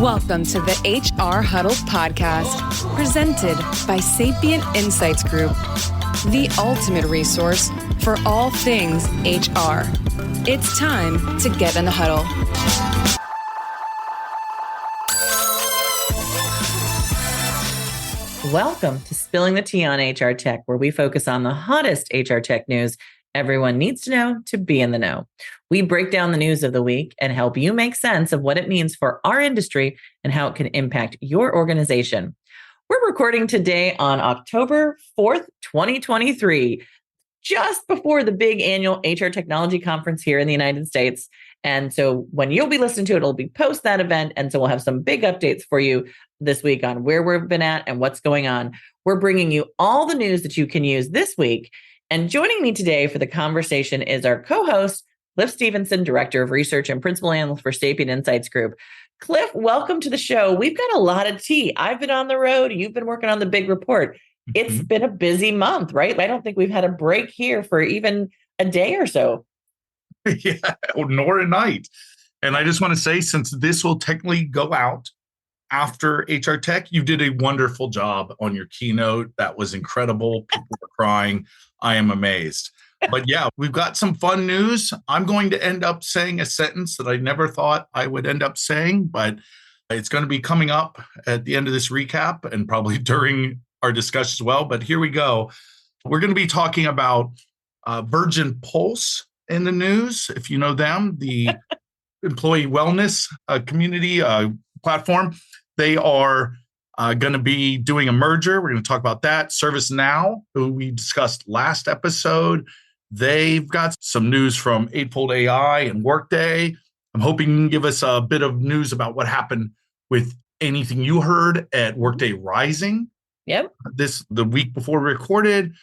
Welcome to the HR Huddle podcast, presented by Sapient Insights Group, the ultimate resource for all things HR. It's time to get in the huddle. Welcome to Spilling the Tea on HR Tech, where we focus on the hottest HR tech news everyone needs to know to be in the know. We break down the news of the week and help you make sense of what it means for our industry and how it can impact your organization. We're recording today on October 4th, 2023, just before the big annual HR Technology Conference here in the United States. And so when you'll be listening to it, it'll be post that event. And so we'll have some big updates for you this week on where we've been at and what's going on. We're bringing you all the news that you can use this week. And joining me today for the conversation is our co-host, Cliff Stevenson, Director of Research and Principal Analyst for Sapient Insights Group. Cliff, welcome to the show. We've got a lot of tea. I've been on the road. You've been working on the big report. It's been a busy month, right? I don't think we've had a break here for even a day or so. Yeah, nor a night. And I just want to say, since this will technically go out after HR Tech, you did a wonderful job on your keynote. That was incredible. People were crying. I am amazed. But yeah, we've got some fun news. I'm going to end up saying a sentence that I never thought I would end up saying, but it's going to be coming up at the end of this recap and probably during our discussion as well. But here we go. We're going to be talking about Virgin Pulse in the news. If you know them, the employee wellness community platform, they are going to be doing a merger. We're going to talk about that. ServiceNow, who we discussed last episode, they've got some news from Eightfold AI and Workday. I'm hoping you can give us a bit of news about what happened with anything you heard at Workday Rising. Yep. The week before we recorded,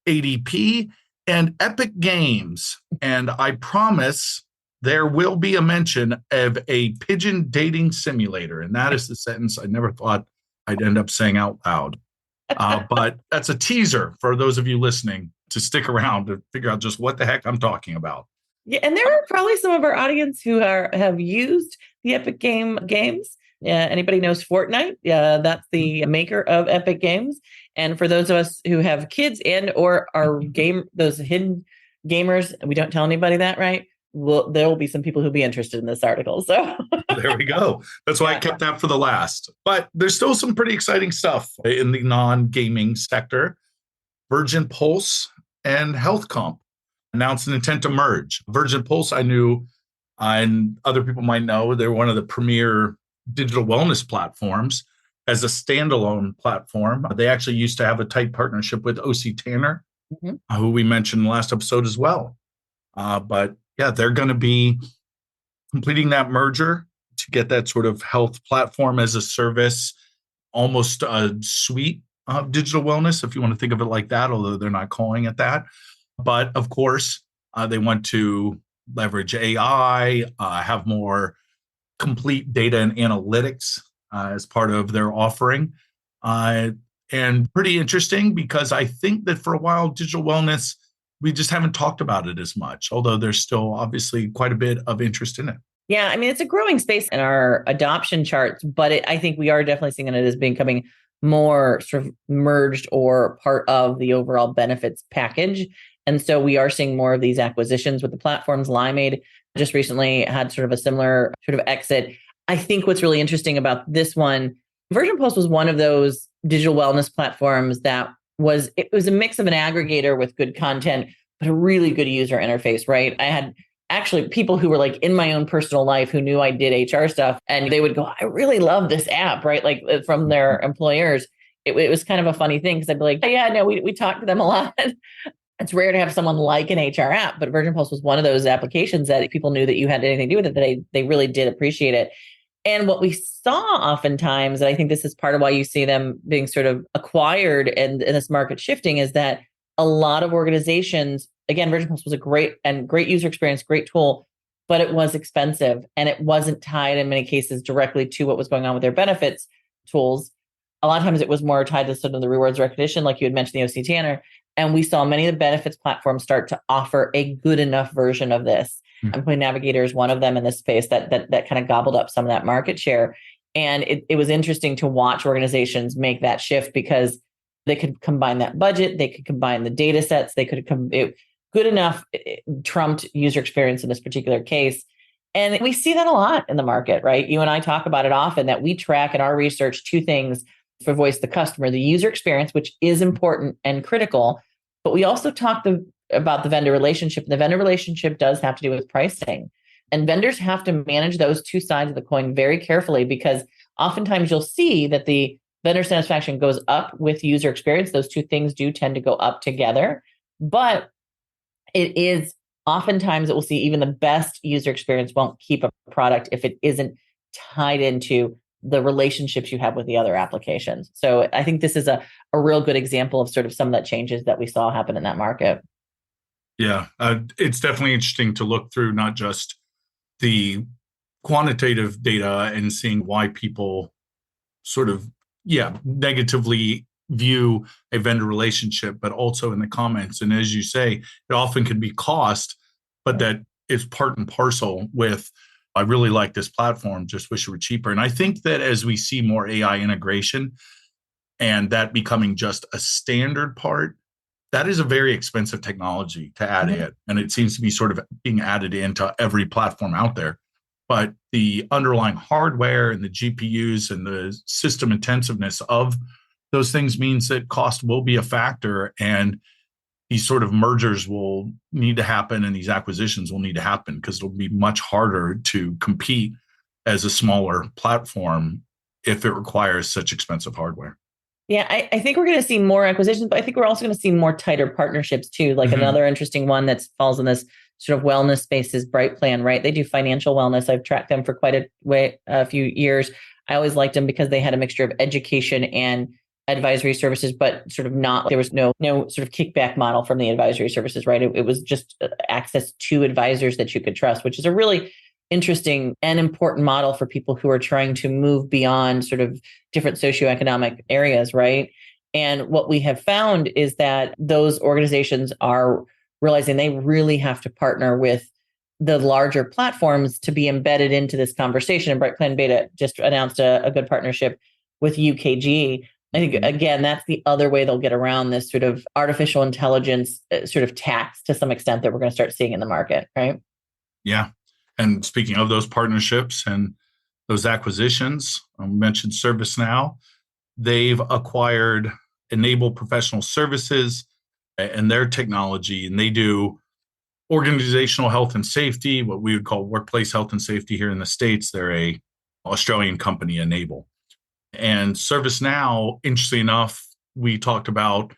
ADP and Epic Games. And I promise there will be a mention of a pigeon dating simulator. And that is the sentence I never thought I'd end up saying out loud. But that's a teaser for those of you listening to stick around to figure out just what the heck I'm talking about. Yeah, and there are probably some of our audience who have used the Epic Games. Anybody knows Fortnite? That's the maker of Epic Games. And for those of us who have kids and or are those hidden gamers, we don't tell anybody that, right? Well, there will be some people who'll be interested in this article. So there we go. That's why I kept that for the last. But there's still some pretty exciting stuff in the non-gaming sector. Virgin Pulse and HealthComp announced an intent to merge. Virgin Pulse, I knew, and other people might know, they're one of the premier digital wellness platforms as a standalone platform. They actually used to have a tight partnership with OC Tanner, who we mentioned in the last episode as well. But yeah, they're going to be completing that merger to get that sort of health platform as a service, almost a suite of digital wellness, if you want to think of it like that, although they're not calling it that. But of course, they want to leverage AI, have more complete data and analytics as part of their offering. And pretty interesting because I think that for a while, digital wellness, we just haven't talked about it as much, although there's still obviously quite a bit of interest in it. Yeah, I mean, it's a growing space in our adoption charts, but I think we are definitely seeing it as becoming more sort of merged or part of the overall benefits package. And so we are seeing more of these acquisitions with the platforms. Limeade just recently had sort of a similar sort of exit. I think what's really interesting about this one, Virgin Pulse was one of those digital wellness platforms that was a mix of an aggregator with good content, but a really good user interface, right? I had actually people who were like in my own personal life who knew I did HR stuff, and they would go, I really love this app, right? Like from their employers. It was kind of a funny thing because I'd be like, yeah, no, we talk to them a lot. It's rare to have someone like an HR app, but Virgin Pulse was one of those applications that people knew that you had anything to do with it, that they really did appreciate it. And what we saw oftentimes, and I think this is part of why you see them being sort of acquired and this market shifting, is that a lot of organizations, again, Virgin Pulse was a great user experience, great tool, but it was expensive and it wasn't tied in many cases directly to what was going on with their benefits tools. A lot of times it was more tied to sort of the rewards recognition, like you had mentioned, the OC Tanner. And we saw many of the benefits platforms start to offer a good enough version of this. Employee Navigator is one of them in this space that kind of gobbled up some of that market share. And it was interesting to watch organizations make that shift because they could combine that budget, they could combine the data sets, they could good enough trumped user experience in this particular case. And we see that a lot in the market, right? You and I talk about it often that we track in our research two things for voice of the customer, the user experience, which is important and critical, but we also talk about the vendor relationship. The vendor relationship does have to do with pricing. And vendors have to manage those two sides of the coin very carefully because oftentimes you'll see that the vendor satisfaction goes up with user experience. Those two things do tend to go up together, but it is oftentimes that we'll see even the best user experience won't keep a product if it isn't tied into the relationships you have with the other applications. So I think this is a real good example of sort of some of that changes that we saw happen in that market. Yeah, it's definitely interesting to look through not just the quantitative data and seeing why people sort of, negatively view a vendor relationship, but also in the comments. And as you say, it often can be cost, but that is part and parcel with, I really like this platform, just wish it were cheaper. And I think that as we see more AI integration and that becoming just a standard part, that is a very expensive technology to add in. And it seems to be sort of being added into every platform out there. But the underlying hardware and the GPUs and the system intensiveness of those things means that cost will be a factor. And these sort of mergers will need to happen and these acquisitions will need to happen because it'll be much harder to compete as a smaller platform if it requires such expensive hardware. Yeah, I think we're going to see more acquisitions, but I think we're also going to see more tighter partnerships too. Like another interesting one that falls in this sort of wellness space is Brightplan, right? They do financial wellness. I've tracked them for quite a few years. I always liked them because they had a mixture of education and advisory services, but sort of not, there was no sort of kickback model from the advisory services, right? It was just access to advisors that you could trust, which is a really interesting and important model for people who are trying to move beyond sort of different socioeconomic areas, right? And what we have found is that those organizations are realizing they really have to partner with the larger platforms to be embedded into this conversation. And Brightplan Beta just announced a good partnership with UKG. I think, again, that's the other way they'll get around this sort of artificial intelligence sort of tax to some extent that we're going to start seeing in the market, right? Yeah. And speaking of those partnerships and those acquisitions, I mentioned ServiceNow. They've acquired Enable Professional Services and their technology, and they do organizational health and safety, what we would call workplace health and safety here in the States. They're a Australian company, Enable. And ServiceNow, interestingly enough, we talked about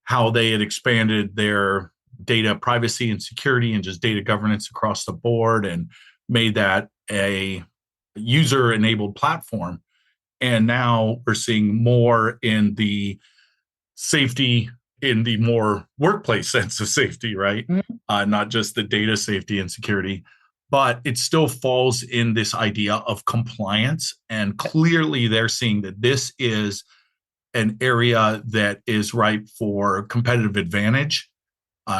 how they had expanded their data privacy and security and just data governance across the board and made that a user-enabled platform. And now we're seeing more in the safety, in the more workplace sense of safety, right? Not just the data safety and security, but it still falls in this idea of compliance. And clearly they're seeing that this is an area that is ripe for competitive advantage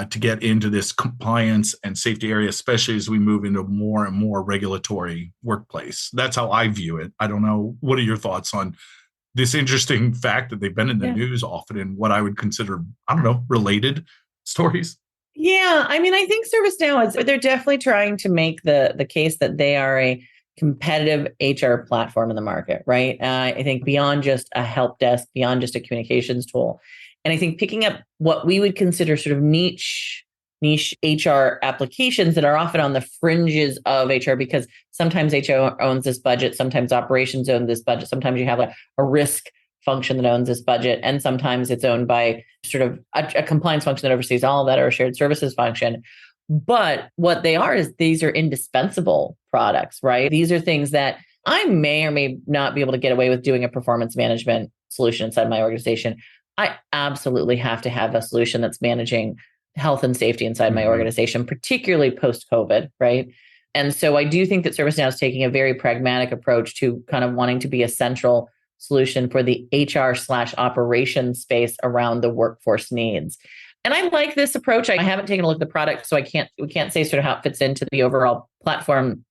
to get into this compliance and safety area, especially as we move into more and more regulatory workplace. That's how I view it. I don't know. What are your thoughts on this interesting fact that they've been in the news often in what I would consider, related stories? Yeah. I mean, I think ServiceNow they're definitely trying to make the case that they are a competitive HR platform in the market, right? I think beyond just a help desk, beyond just a communications tool. And I think picking up what we would consider sort of niche HR applications that are often on the fringes of HR, because sometimes HR owns this budget, sometimes operations own this budget, sometimes you have a risk function that owns this budget, and sometimes it's owned by sort of a compliance function that oversees all of that, or a shared services function. But what they are is these are indispensable products, right? These are things that I may or may not be able to get away with doing a performance management solution inside my organization. I absolutely have to have a solution that's managing health and safety inside my organization, particularly post-COVID, right? And so I do think that ServiceNow is taking a very pragmatic approach to kind of wanting to be a central solution for the HR/operations space around the workforce needs. And I like this approach. I haven't taken a look at the product, so we can't say sort of how it fits into the overall platform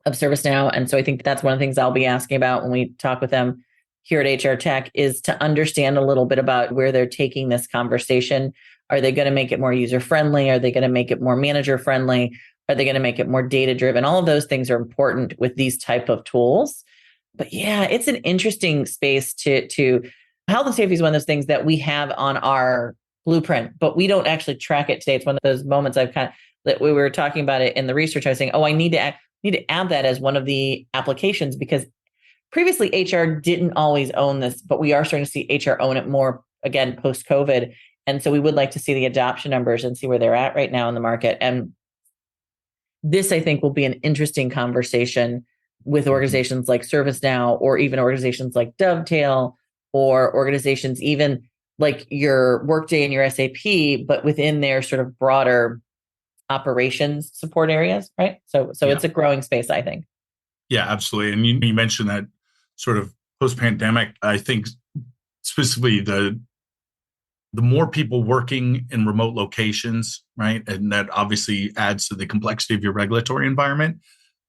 of ServiceNow. And so I think that's one of the things I'll be asking about when we talk with them here at HR Tech, is to understand a little bit about where they're taking this conversation. Are they going to make it more user-friendly? Are they going to make it more manager-friendly? Are they going to make it more data-driven? All of those things are important with these type of tools. But yeah, it's an interesting space to health and safety is one of those things that we have on our blueprint, but we don't actually track it today. It's one of those moments that we were talking about it in the research. I was saying, I need to add that as one of the applications, because previously HR didn't always own this, but we are starting to see HR own it more again post-COVID. And so we would like to see the adoption numbers and see where they're at right now in the market. And this, I think, will be an interesting conversation with organizations like ServiceNow, or even organizations like Dovetail, or organizations even like your Workday and your SAP, but within their sort of broader operations support areas, right? So it's a growing space, I think. Yeah, absolutely. And you mentioned that sort of post-pandemic, I think specifically the more people working in remote locations, right? And that obviously adds to the complexity of your regulatory environment,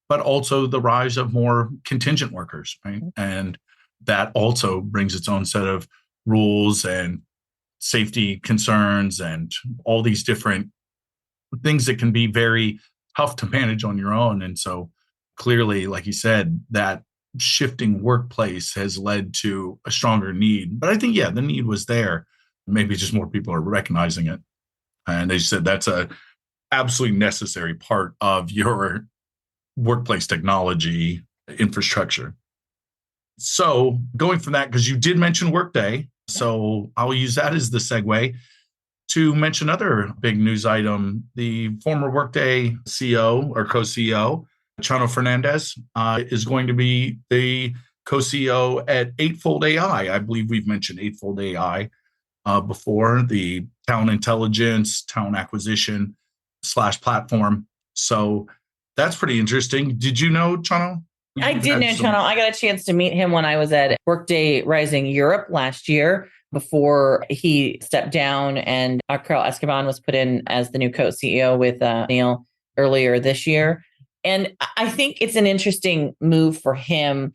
but also the rise of more contingent workers, right? And that also brings its own set of rules and safety concerns and all these different things that can be very tough to manage on your own. And so clearly, like you said, that shifting workplace has led to a stronger need. But I think, the need was there. Maybe just more people are recognizing it. And they said that's a absolutely necessary part of your workplace technology infrastructure. So going from that, because you did mention Workday, so I'll use that as the segue to mention another big news item. The former Workday CEO or co-CEO, Chano Fernandez, is going to be the co-CEO at Eightfold AI. I believe we've mentioned Eightfold AI before, the talent intelligence, talent acquisition / platform. So that's pretty interesting. Did you know Chano? I did know Chano. I got a chance to meet him when I was at Workday Rising Europe last year, before he stepped down, and Carl Escoban was put in as the new co-CEO with Neil earlier this year. And I think it's an interesting move for him.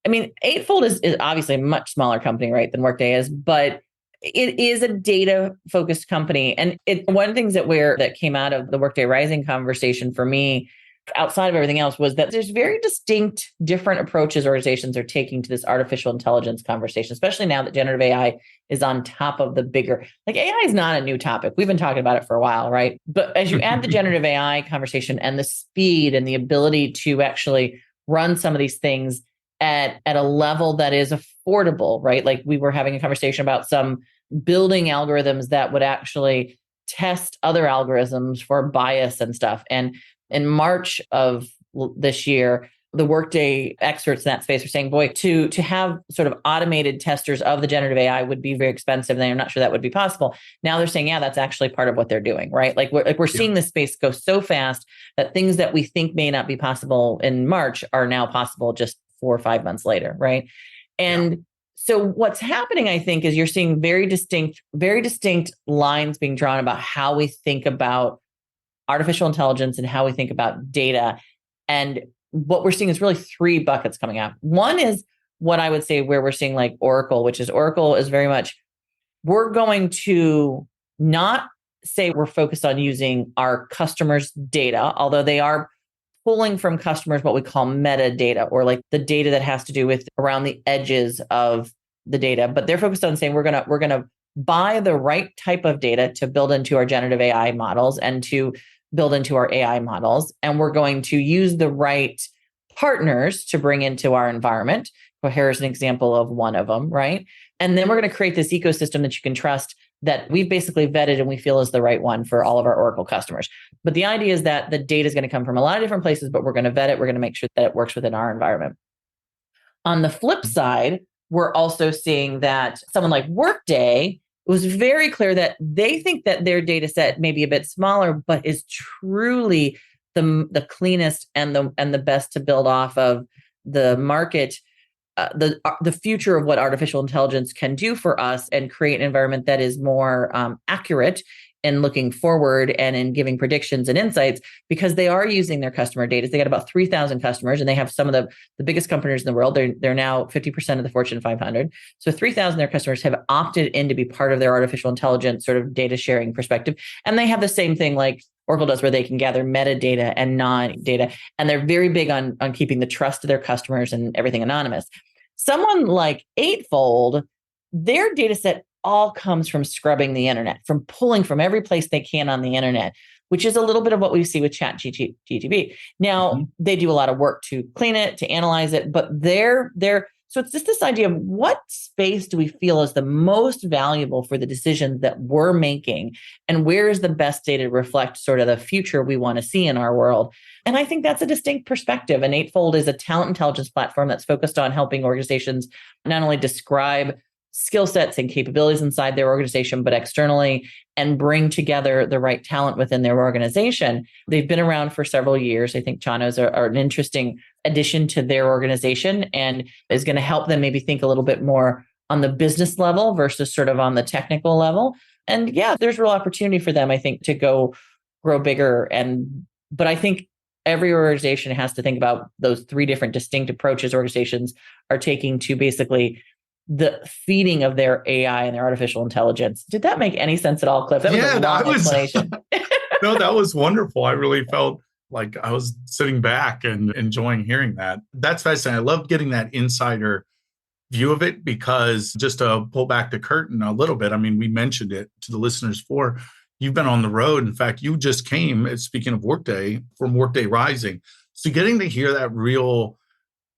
I mean, Eightfold is obviously a much smaller company, right, than Workday is, but it is a data-focused company. And one of the things that came out of the Workday Rising conversation for me, outside of everything else, was that there's very distinct different approaches organizations are taking to this artificial intelligence conversation, especially now that generative AI is on top of the bigger, like AI is not a new topic. We've been talking about it for a while, right? But as you add the generative AI conversation and the speed and the ability to actually run some of these things at a level that is affordable, right? Like we were having a conversation about some building algorithms that would actually test other algorithms for bias and stuff. And in March of this year, the Workday experts in that space are saying, boy, to have sort of automated testers of the generative AI would be very expensive. And they're not sure that would be possible. Now they're saying, that's actually part of what they're doing, right? Like we're seeing this space go so fast that things that we think may not be possible in March are now possible just 4 or 5 months later, right? And so what's happening, I think, is you're seeing very distinct lines being drawn about how we think about artificial intelligence and how we think about data. And what we're seeing is really 3 buckets coming out. One is what I would say where we're seeing like Oracle, which is Oracle is very much, we're going to not say we're focused on using our customers' data, although they are pulling from customers what we call metadata, or like the data that has to do with around the edges of the data. But they're focused on saying we're gonna buy the right type of data to build into our generative AI models and to build into our AI models. And we're going to use the right partners to bring into our environment. Cohere is an example of one of them, right? And then we're going to create this ecosystem that you can trust, that we've basically vetted and we feel is the right one for all of our Oracle customers. But the idea is that the data is going to come from a lot of different places, but we're going to vet it. We're going to make sure that it works within our environment. On the flip side, we're also seeing that someone like Workday, it was very clear that they think that their data set may be a bit smaller, but is truly the cleanest and the best to build off of the market, the future of what artificial intelligence can do for us and create an environment that is more accurate in looking forward and in giving predictions and insights, because they are using their customer data. They got about 3,000 customers, and they have some of the biggest companies in the world. They're now 50% of the Fortune 500. So 3,000 of their customers have opted in to be part of their artificial intelligence sort of data sharing perspective. And they have the same thing like Oracle does, where they can gather metadata and non-data. And they're very big on keeping the trust of their customers and everything anonymous. Someone like Eightfold, their data set all comes from scrubbing the internet, from pulling from every place they can on the internet, which is a little bit of what we see with ChatGPT. Now, they do a lot of work to clean it, to analyze it, but so it's just this idea of what space do we feel is the most valuable for the decisions that we're making, and where is the best data to reflect sort of the future we want to see in our world. And I think that's a distinct perspective. And Eightfold is a talent intelligence platform that's focused on helping organizations not only describe skill sets and capabilities inside their organization, but externally, and bring together the right talent within their organization. They've been around for several years. I think Chano's are an interesting addition to their organization, and is going to help them maybe think a little bit more on the business level versus sort of on the technical level. And yeah, there's real opportunity for them, I think, to grow bigger. But I think every organization has to think about those three different distinct approaches organizations are taking to basically the feeding of their AI and their artificial intelligence. Did that make any sense at all, Cliff? That was a long explanation. No, that was wonderful. I really felt like I was sitting back and enjoying hearing that. That's fascinating. I love getting that insider view of it, because just to pull back the curtain a little bit, I mean, we mentioned it to the listeners before. You've been on the road. In fact, you just came, speaking of Workday, from Workday Rising. So getting to hear that real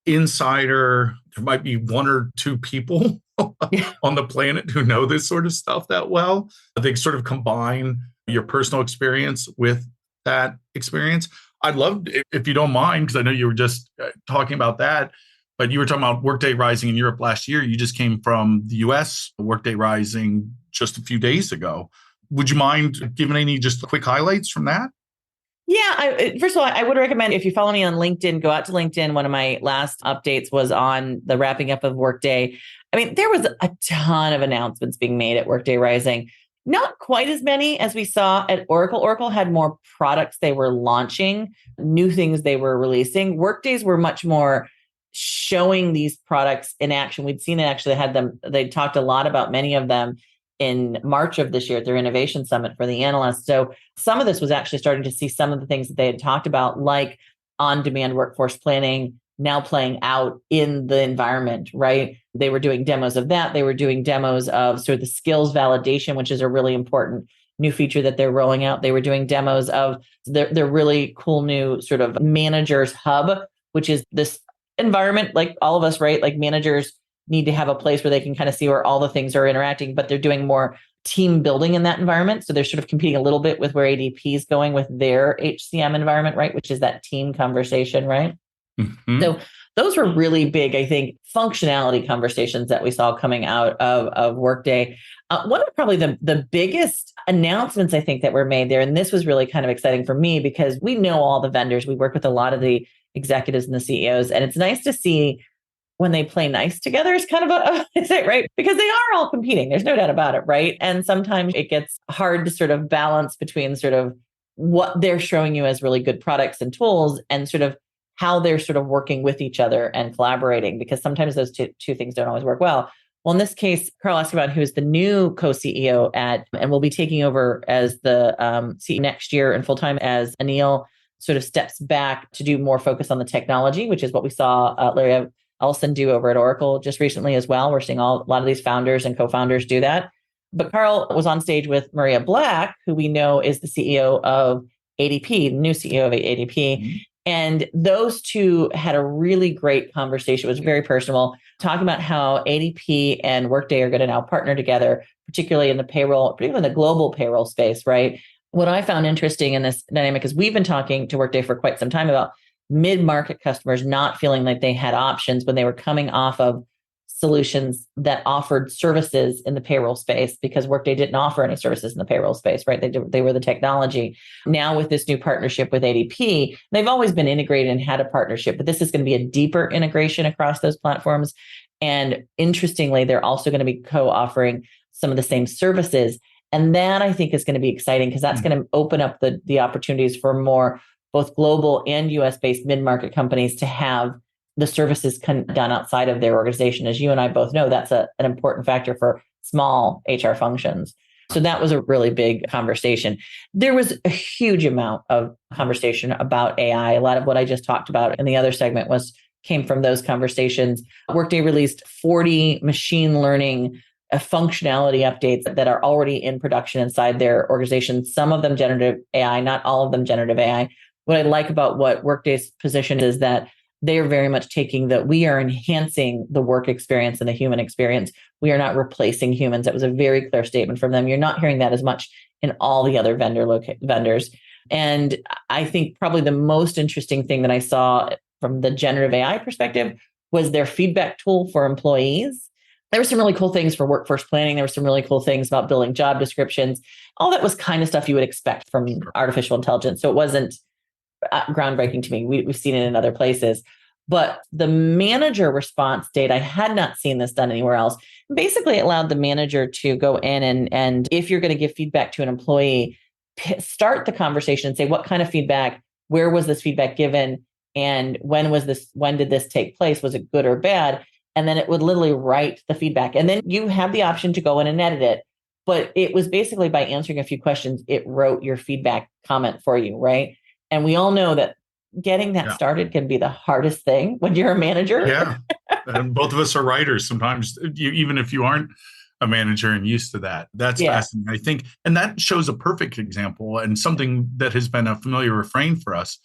insider, there might be one or two people on the planet who know this sort of stuff that well. They sort of combine your personal experience with that experience. I'd love, if you don't mind, because I know you were just talking about that, but you were talking about Workday Rising in Europe last year. You just came from the US, Workday Rising just a few days ago. Would you mind giving any just quick highlights from that? Yeah. First of all, I would recommend, if you follow me on LinkedIn, go out to LinkedIn. One of my last updates was on the wrapping up of Workday. I mean, there was a ton of announcements being made at Workday Rising. Not quite as many as we saw at Oracle. Oracle had more products they were launching, new things they were releasing. Workdays were much more showing these products in action. We'd seen it actually, they talked a lot about many of them in March of this year at their Innovation Summit for the analysts. So some of this was actually starting to see some of the things that they had talked about, like on-demand workforce planning, now playing out in the environment, right? They were doing demos of that. They were doing demos of sort of the skills validation, which is a really important new feature that they're rolling out. They were doing demos of their really cool new sort of managers hub, which is this environment, like all of us, right? Like managers need to have a place where they can kind of see where all the things are interacting, but they're doing more team building in that environment. So they're sort of competing a little bit with where ADP is going with their HCM environment, right? Which is that team conversation, right? Mm-hmm. So those were really big, I think, functionality conversations that we saw coming out of Workday. One of probably the biggest announcements, I think, that were made there, and this was really kind of exciting for me because we know all the vendors. We work with a lot of the executives and the CEOs, and it's nice to see when they play nice together is kind of is it right? Because they are all competing. There's no doubt about it, right? And sometimes it gets hard to sort of balance between sort of what they're showing you as really good products and tools and sort of how they're sort of working with each other and collaborating, because sometimes those two things don't always work well. Well, in this case, Carl asked about who's the new co-CEO and will be taking over as the CEO next year and full-time, as Anil sort of steps back to do more focus on the technology, which is what we saw Larry Ellison do over at Oracle just recently as well. We're seeing a lot of these founders and co-founders do that. But Carl was on stage with Maria Black, who we know is the CEO of ADP, the new CEO of ADP. Mm-hmm. And those two had a really great conversation. It was very personal, talking about how ADP and Workday are going to now partner together, particularly in the payroll, particularly in the global payroll space, right? What I found interesting in this dynamic is we've been talking to Workday for quite some time about mid-market customers not feeling like they had options when they were coming off of solutions that offered services in the payroll space, because Workday didn't offer any services in the payroll space, right? They were the technology. Now with this new partnership with ADP, they've always been integrated and had a partnership, but this is going to be a deeper integration across those platforms. And interestingly, they're also going to be co-offering some of the same services. And that I think is going to be exciting because that's going to open up the opportunities for more both global and US based mid-market companies to have the services done outside of their organization. As you and I both know, that's an important factor for small HR functions. So that was a really big conversation. There was a huge amount of conversation about AI. A lot of what I just talked about in the other segment came from those conversations. Workday released 40 machine learning functionality updates that are already in production inside their organization. Some of them generative AI, not all of them generative AI. What I like about what Workday's position is that they are very much taking that we are enhancing the work experience and the human experience. We are not replacing humans. That was a very clear statement from them. You're not hearing that as much in all the other vendors. And I think probably the most interesting thing that I saw from the generative AI perspective was their feedback tool for employees. There were some really cool things for workforce planning. There were some really cool things about building job descriptions. All that was kind of stuff you would expect from artificial intelligence. So it wasn't groundbreaking to me. We've seen it in other places. But the manager response data, I had not seen this done anywhere else. Basically, it allowed the manager to go in and if you're going to give feedback to an employee, start the conversation and say, what kind of feedback? Where was this feedback given? And when did this take place? Was it good or bad? And then it would literally write the feedback. And then you have the option to go in and edit it. But it was basically by answering a few questions, it wrote your feedback comment for you, right? And we all know that getting that started can be the hardest thing when you're a manager. Yeah. And both of us are writers. Sometimes even if you aren't a manager and used to that, that's fascinating. I think, and that shows a perfect example and something that has been a familiar refrain for us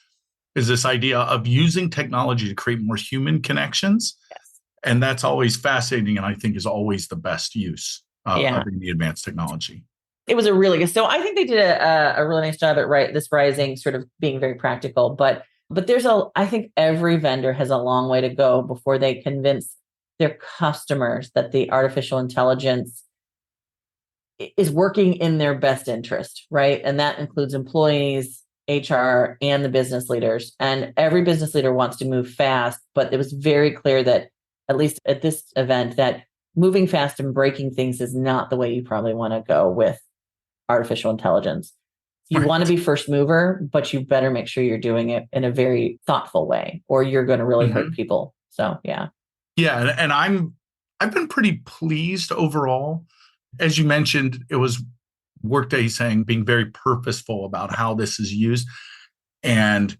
is this idea of using technology to create more human connections. Yes. And that's always fascinating. And I think is always the best use of the advanced technology. It was a really good. So I think they did a really nice job at this rising, sort of being very practical. But I think every vendor has a long way to go before they convince their customers that the artificial intelligence is working in their best interest, right? And that includes employees, HR, and the business leaders. And every business leader wants to move fast, but it was very clear that, at least at this event, that moving fast and breaking things is not the way you probably want to go with artificial intelligence. You want to be first mover, but you better make sure you're doing it in a very thoughtful way, or you're going to really hurt people. So, yeah. Yeah. And I've been pretty pleased overall. As you mentioned, it was Workday saying, being very purposeful about how this is used and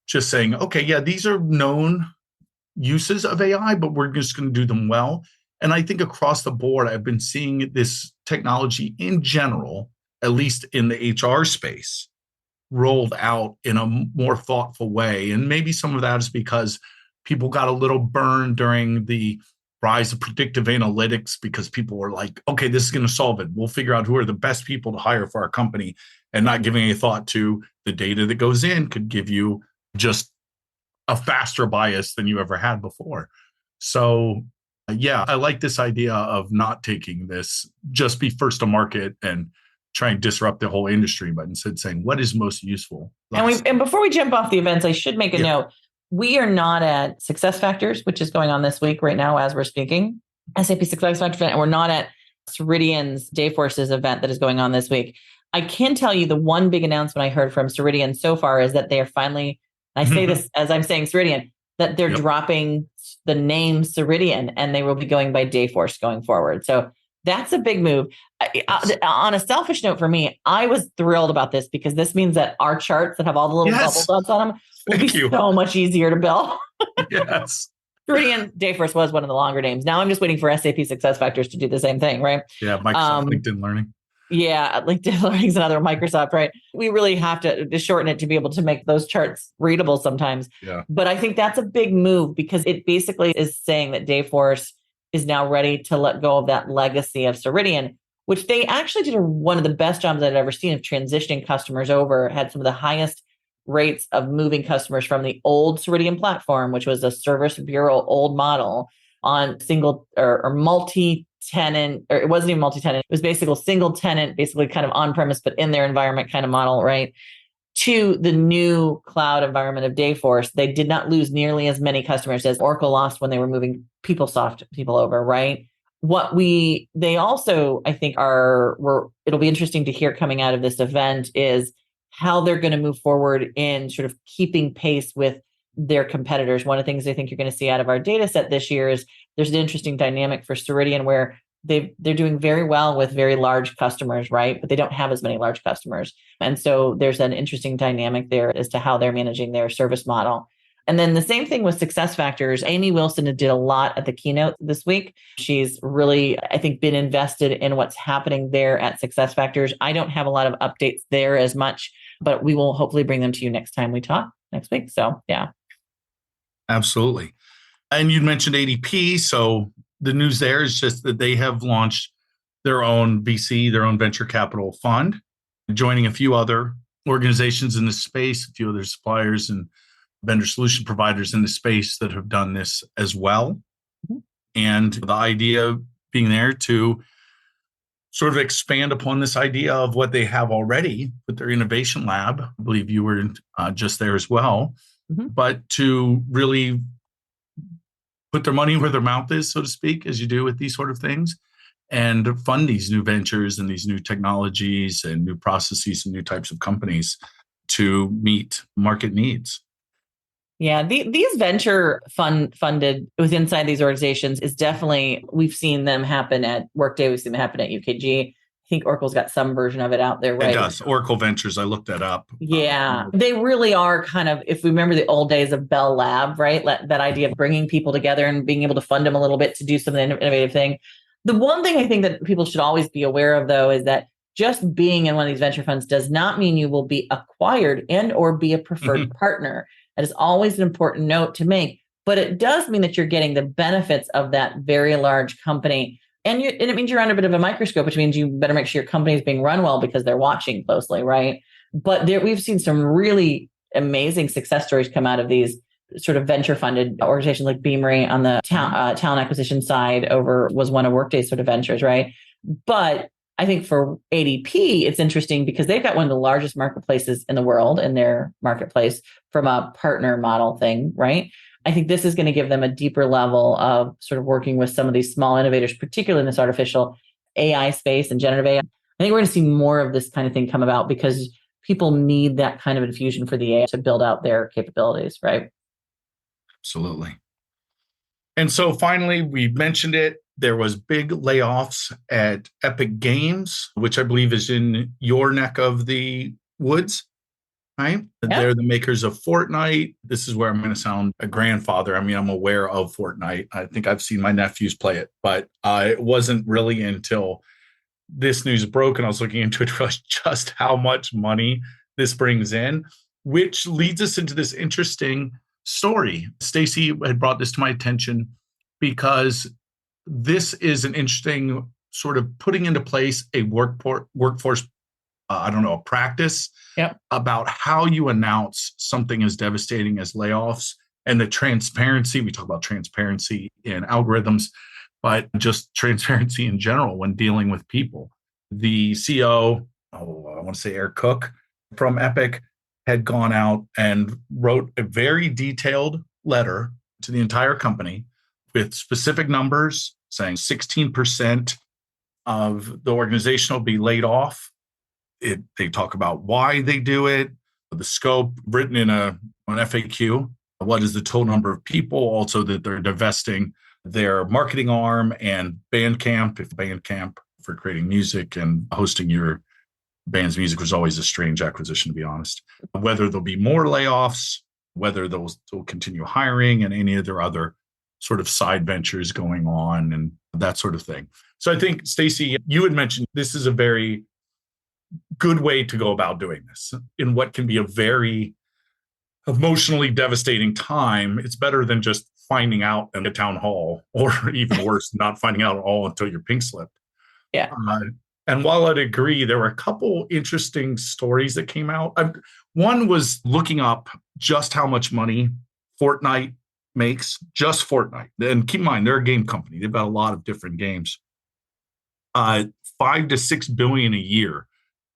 just saying, okay, yeah, these are known uses of AI, but we're just going to do them well. And I think across the board, I've been seeing this technology in general, at least in the HR space, rolled out in a more thoughtful way. And maybe some of that is because people got a little burned during the rise of predictive analytics because people were like, okay, this is going to solve it. We'll figure out who are the best people to hire for our company, and not giving any thought to the data that goes in could give you just a faster bias than you ever had before. So yeah, I like this idea of not taking this, just be first to market and try and disrupt the whole industry, but instead saying what is most useful. And before we jump off the events, I should make a note. We are not at SuccessFactors, which is going on this week right now as we're speaking, SAP SuccessFactors event, and we're not at Ceridian's Dayforce's event that is going on this week. I can tell you the one big announcement I heard from Ceridian so far is that they are finally, and I say this as I'm saying Ceridian, that they're dropping the name Ceridian and they will be going by Dayforce going forward. So that's a big move. On a selfish note for me, I was thrilled about this because this means that our charts that have all the little bubble dots on them will be so much easier to build. Yes. Ceridian Dayforce was one of the longer names. Now I'm just waiting for SAP SuccessFactors to do the same thing, right? Yeah, Microsoft LinkedIn Learning. Yeah, LinkedIn Learning is another Microsoft, right? We really have to shorten it to be able to make those charts readable sometimes. Yeah. But I think that's a big move because it basically is saying that Dayforce is now ready to let go of that legacy of Ceridian, which they actually did one of the best jobs I've ever seen of transitioning customers over, had some of the highest rates of moving customers from the old Ceridian platform, which was a service bureau old model, on single or multi-tenant, or it wasn't even multi-tenant. It was basically single tenant, basically kind of on-premise, but in their environment kind of model, right? To the new cloud environment of Dayforce. They did not lose nearly as many customers as Oracle lost when they were moving PeopleSoft people over, right? They also, I think, it'll be interesting to hear coming out of this event is how they're going to move forward in sort of keeping pace with their competitors. One of the things I think you're going to see out of our data set this year is there's an interesting dynamic for Ceridian where they're doing very well with very large customers, right? But they don't have as many large customers. And so there's an interesting dynamic there as to how they're managing their service model. And then the same thing with SuccessFactors. Amy Wilson did a lot at the keynote this week. She's really, I think, been invested in what's happening there at SuccessFactors. I don't have a lot of updates there as much, but we will hopefully bring them to you next time we talk next week. So, yeah. Absolutely. And you mentioned ADP. So the news there is just that they have launched their own VC, their own venture capital fund, joining a few other organizations in the space, a few other suppliers and vendor solution providers in the space that have done this as well. Mm-hmm. And the idea being there to sort of expand upon this idea of what they have already with their innovation lab. I believe you were just there as well, mm-hmm. but to really put their money where their mouth is, so to speak, as you do with these sort of things, and fund these new ventures and these new technologies and new processes and new types of companies to meet market needs. Yeah, these venture funded with inside these organizations is definitely, we've seen them happen at Workday, we've seen them happen at UKG. I think Oracle's got some version of it out there, right? It does. Oracle Ventures, I looked that up. Yeah, they really are kind of, if we remember the old days of Bell Lab, right? That idea of bringing people together and being able to fund them a little bit to do some innovative thing. The one thing I think that people should always be aware of, though, is that just being in one of these venture funds does not mean you will be acquired and or be a preferred mm-hmm. partner. That is always an important note to make, but it does mean that you're getting the benefits of that very large company. And it means you're under a bit of a microscope, which means you better make sure your company is being run well because they're watching closely, right? But we've seen some really amazing success stories come out of these sort of venture funded organizations, like Beamery on the talent acquisition side was one of Workday's sort of ventures, right? But I think for ADP, it's interesting because they've got one of the largest marketplaces in the world in their marketplace from a partner model thing, right? I think this is going to give them a deeper level of sort of working with some of these small innovators, particularly in this artificial AI space and generative AI. I think we're going to see more of this kind of thing come about because people need that kind of infusion for the AI to build out their capabilities, right? Absolutely. And so finally, we mentioned it. There was big layoffs at Epic Games, which I believe is in your neck of the woods, right? Yep. They're the makers of Fortnite. This is where I'm going to sound a grandfather. I mean, I'm aware of Fortnite. I think I've seen my nephews play it, but it wasn't really until this news broke and I was looking into it just how much money this brings in, which leads us into this interesting story. Stacey had brought this to my attention because this is an interesting sort of putting into place a workforce, a practice yep. about how you announce something as devastating as layoffs and the transparency. We talk about transparency in algorithms, but just transparency in general when dealing with people. The CEO, I want to say Eric Cook from Epic, had gone out and wrote a very detailed letter to the entire company with specific numbers saying 16% of the organization will be laid off. They talk about why they do it, the scope written in an FAQ. What is the total number of people? Also that they're divesting their marketing arm and Bandcamp for creating music and hosting your band's music was always a strange acquisition, to be honest. Whether there'll be more layoffs, whether they'll continue hiring and any of their other sort of side ventures going on and that sort of thing. So I think, Stacey, you had mentioned this is a very good way to go about doing this in what can be a very emotionally devastating time. It's better than just finding out in a town hall, or even worse, not finding out at all until you're pink slipped. Yeah. And while I'd agree, there were a couple interesting stories that came out. One was looking up just how much money Fortnite makes, just Fortnite. And keep in mind, they're a game company. They've got a lot of different games. 5 to 6 billion a year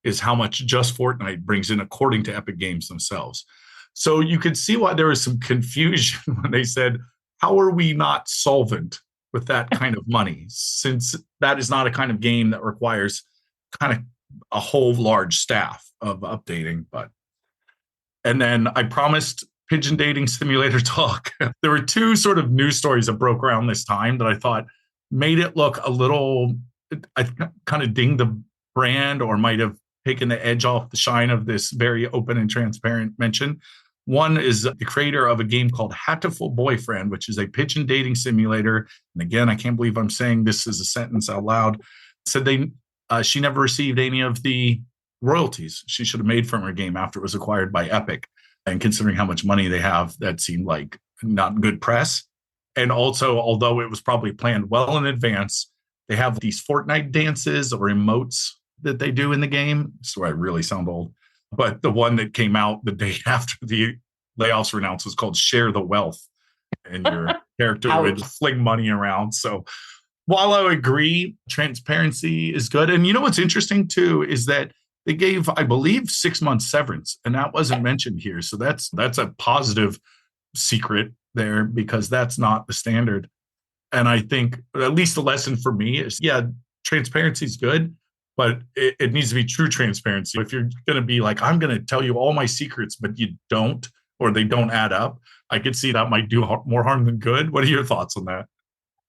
is how much just Fortnite brings in, according to Epic Games themselves. So you could see why there was some confusion when they said, how are we not solvent with that kind of money, since that is not a kind of game that requires kind of a whole large staff of updating. And then I promised pigeon dating simulator talk. There were two sort of news stories that broke around this time that I thought made it look a little, I kind of dinged the brand or might have taken the edge off the shine of this very open and transparent mention. One is the creator of a game called Hatful Boyfriend, which is a pigeon dating simulator. And again, I can't believe I'm saying this as a sentence out loud. Said she never received any of the royalties she should have made from her game after it was acquired by Epic. And considering how much money they have, that seemed like not good press. And also, although it was probably planned well in advance, they have these Fortnite dances or emotes that they do in the game. So I really sound old. But the one that came out the day after the layoffs were announced was called Share the Wealth. And your character would fling money around. So while I agree, transparency is good. And you know what's interesting too is that they gave, I believe, 6 months severance, and that wasn't mentioned here. So that's a positive secret there, because that's not the standard. And I think at least the lesson for me is, transparency is good, but it needs to be true transparency. If you're going to be like, I'm going to tell you all my secrets, but you don't, or they don't add up, I could see that might do more harm than good. What are your thoughts on that?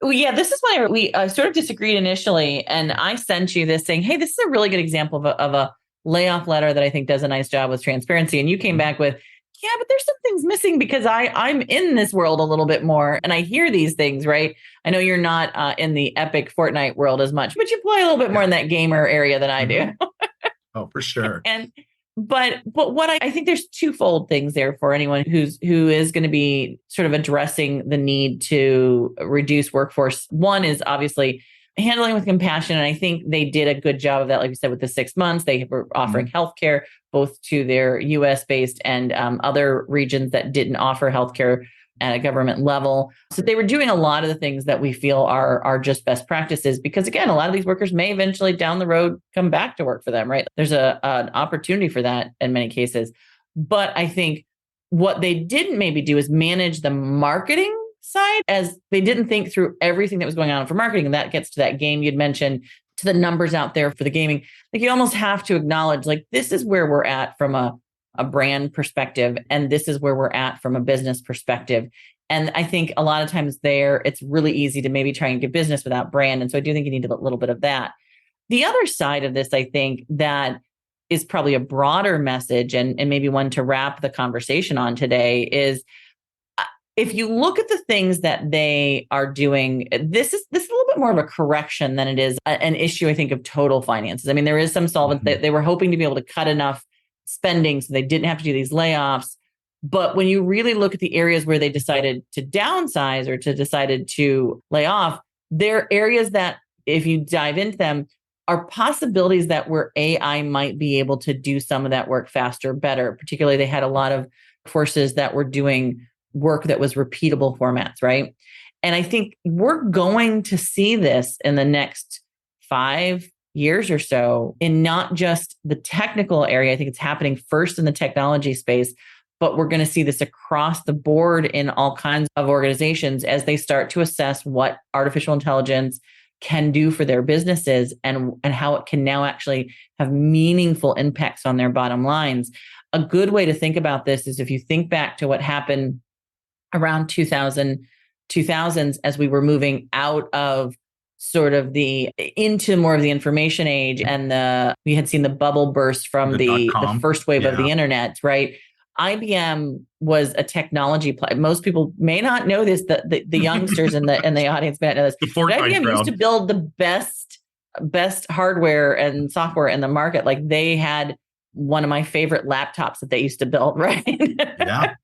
Well, yeah, this is why we sort of disagreed initially. And I sent you this saying, hey, this is a really good example of a layoff letter that I think does a nice job with transparency. And you came back with, yeah, but there's some things missing because I'm in this world a little bit more. And I hear these things, right? I know you're not in the Epic Fortnite world as much, but you play a little bit more in that gamer area than I do. Oh, for sure. But what I think there's twofold things there for anyone who is going to be sort of addressing the need to reduce workforce. One is obviously handling with compassion. And I think they did a good job of that. Like you said, with the 6 months, they were offering healthcare, both to their US based and other regions that didn't offer healthcare at a government level. So they were doing a lot of the things that we feel are just best practices, because again, a lot of these workers may eventually down the road come back to work for them, right? There's an opportunity for that in many cases. But I think what they didn't maybe do is manage the marketing side, as they didn't think through everything that was going on for marketing. And that gets to that game you'd mentioned, to the numbers out there for the gaming. Like, you almost have to acknowledge, like, this is where we're at from a brand perspective, and this is where we're at from a business perspective. And I think a lot of times there, it's really easy to maybe try and get business without brand. And so I do think you need a little bit of that. The other side of this, I think, that is probably a broader message, and maybe one to wrap the conversation on today, is if you look at the things that they are doing, this is a little bit more of a correction than it is an issue, I think, of total finances. I mean, there is some solvent that they were hoping to be able to cut enough spending so they didn't have to do these layoffs. But when you really look at the areas where they decided to downsize or decided to lay off, they're areas that, if you dive into them, are possibilities that where AI might be able to do some of that work faster, better. Particularly, they had a lot of forces that were doing work that was repeatable formats, right? And I think we're going to see this in the next 5 years or so, in not just the technical area. I think it's happening first in the technology space, but we're going to see this across the board in all kinds of organizations as they start to assess what artificial intelligence can do for their businesses and how it can now actually have meaningful impacts on their bottom lines. A good way to think about this is if you think back to what happened around 2000s, as we were moving out of sort of into more of the information age, and we had seen the bubble burst from the first wave of the internet, right? IBM was a technology play. Most people may not know this, the youngsters in the audience may not know this. But IBM used to build the best hardware and software in the market. Like, they had one of my favorite laptops that they used to build, right? Yeah.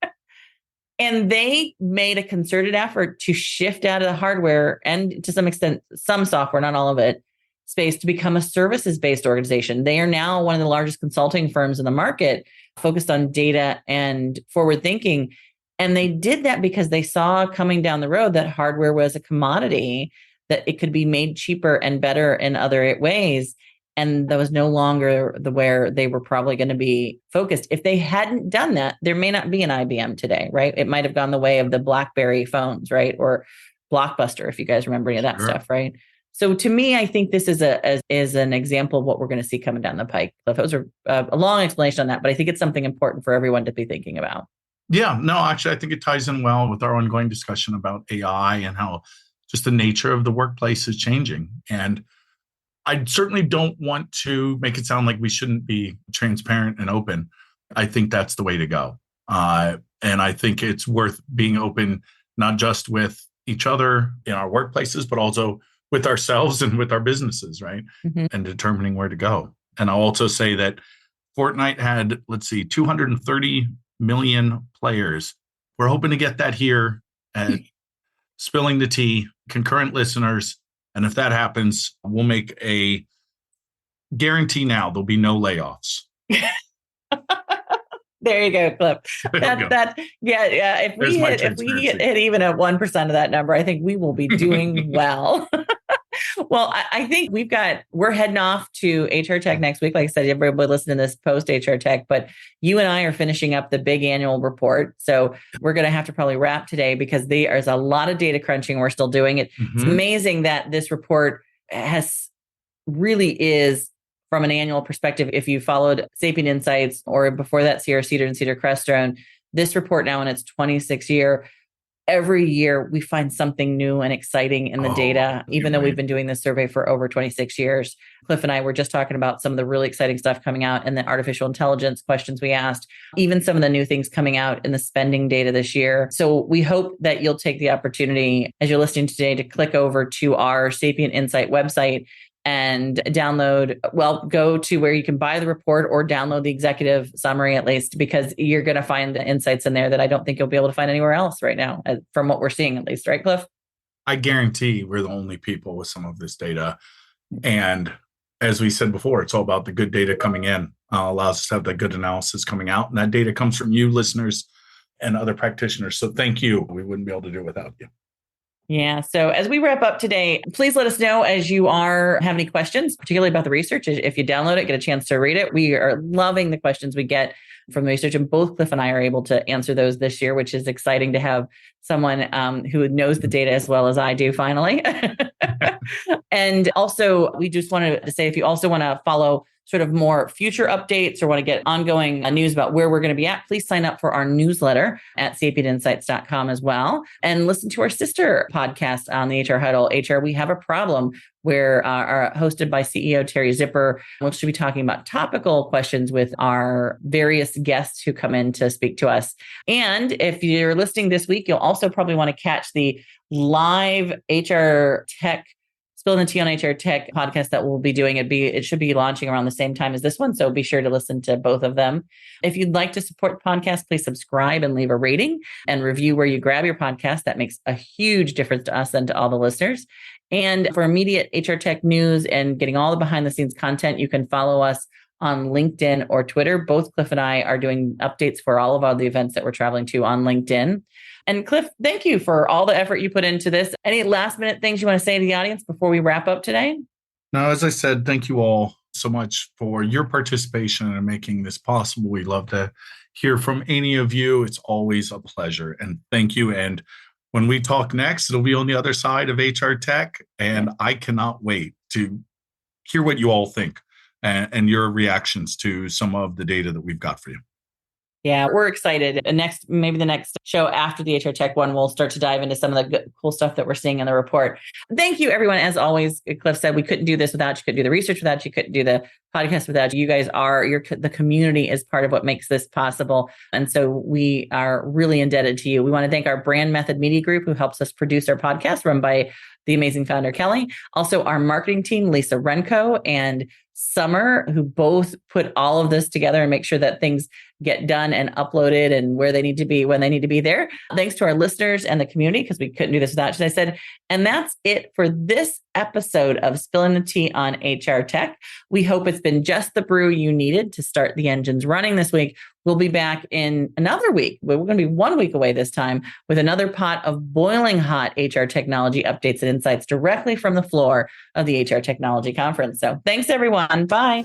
And they made a concerted effort to shift out of the hardware and, to some extent, some software, not all of it, space, to become a services-based organization. They are now one of the largest consulting firms in the market, focused on data and forward thinking. And they did that because they saw coming down the road that hardware was a commodity, that it could be made cheaper and better in other ways. And that was no longer where they were probably going to be focused. If they hadn't done that, there may not be an IBM today, right? It might have gone the way of the BlackBerry phones, right? Or Blockbuster, if you guys remember any of that stuff, right? So to me, I think this is an example of what we're going to see coming down the pike. Cliff, those are a long explanation on that, but I think it's something important for everyone to be thinking about. Yeah, no, actually, I think it ties in well with our ongoing discussion about AI and how just the nature of the workplace is changing. And I certainly don't want to make it sound like we shouldn't be transparent and open. I think that's the way to go. And I think it's worth being open, not just with each other in our workplaces, but also with ourselves and with our businesses, right? Mm-hmm. And determining where to go. And I'll also say that Fortnite had, 230 million players. We're hoping to get that here at Spilling the Tea, concurrent listeners. And if that happens, we'll make a guarantee now there'll be no layoffs. There you go, Cliff. If we hit even a 1% of that number, I think we will be doing well. Well, I think we're heading off to HR Tech next week. Like I said, everybody listen to this post HR Tech, but you and I are finishing up the big annual report. So we're going to have to probably wrap today because there's a lot of data crunching. We're still doing it. Mm-hmm. It's amazing that this report really is from an annual perspective. If you followed Sapient Insights or before that, Sierra Cedar and Cedar Crestone, this report now in its 26th year, every year we find something new and exciting in the data, even though we've been doing this survey for over 26 years. Cliff and I were just talking about some of the really exciting stuff coming out in the artificial intelligence questions we asked, even some of the new things coming out in the spending data this year. So we hope that you'll take the opportunity as you're listening today to click over to our Sapient Insight website and go to where you can buy the report or download the executive summary at least, because you're going to find the insights in there that I don't think you'll be able to find anywhere else right now, from what we're seeing at least. Right, Cliff? I guarantee we're the only people with some of this data. And as we said before, it's all about the good data coming in, allows us to have that good analysis coming out. And that data comes from you, listeners, and other practitioners. So thank you. We wouldn't be able to do it without you. Yeah. So as we wrap up today, please let us know as you have any questions, particularly about the research. If you download it, get a chance to read it. We are loving the questions we get from the research, and both Cliff and I are able to answer those this year, which is exciting to have someone who knows the data as well as I do finally. And also, we just wanted to say, if you also want to follow sort of more future updates or want to get ongoing news about where we're going to be at, please sign up for our newsletter at sapientinsights.com as well. And listen to our sister podcast on the HR Huddle, HR We Have a Problem, where are hosted by CEO Terry Zipper, which will be talking about topical questions with our various guests who come in to speak to us. And if you're listening this week, you'll also probably want to catch the live HR Tech Spilling the Tea on HR Tech podcast that we'll be doing. It should be launching around the same time as this one. So be sure to listen to both of them. If you'd like to support the podcast, please subscribe and leave a rating and review where you grab your podcast. That makes a huge difference to us and to all the listeners. And for immediate HR Tech news and getting all the behind the scenes content, you can follow us on LinkedIn or Twitter. Both Cliff and I are doing updates for all of the events that we're traveling to on LinkedIn. And Cliff, thank you for all the effort you put into this. Any last minute things you want to say to the audience before we wrap up today? No, as I said, thank you all so much for your participation in making this possible. We'd love to hear from any of you. It's always a pleasure. And thank you. And when we talk next, it'll be on the other side of HR Tech. And I cannot wait to hear what you all think and your reactions to some of the data that we've got for you. Yeah, we're excited. Maybe the next show after the HR Tech one, we'll start to dive into some of the cool stuff that we're seeing in the report. Thank you, everyone. As always, Cliff said, we couldn't do this without you. Couldn't do the research without you. Couldn't do the podcast without you. You guys the community is part of what makes this possible. And so we are really indebted to you. We want to thank our Brand Method Media Group, who helps us produce our podcast, run by the amazing founder, Kelly. Also, our marketing team, Lisa Renko and Summer, who both put all of this together and make sure that things get done and uploaded and where they need to be when they need to be there. Thanks to our listeners and the community, because we couldn't do this without you, as I said. And that's it for this episode of Spilling the Tea on HR Tech. We hope it's been just the brew you needed to start the engines running this week. We'll be back in another week. We're going to be 1 week away this time with another pot of boiling hot HR technology updates and insights directly from the floor of the HR Technology Conference. So thanks, everyone. Bye.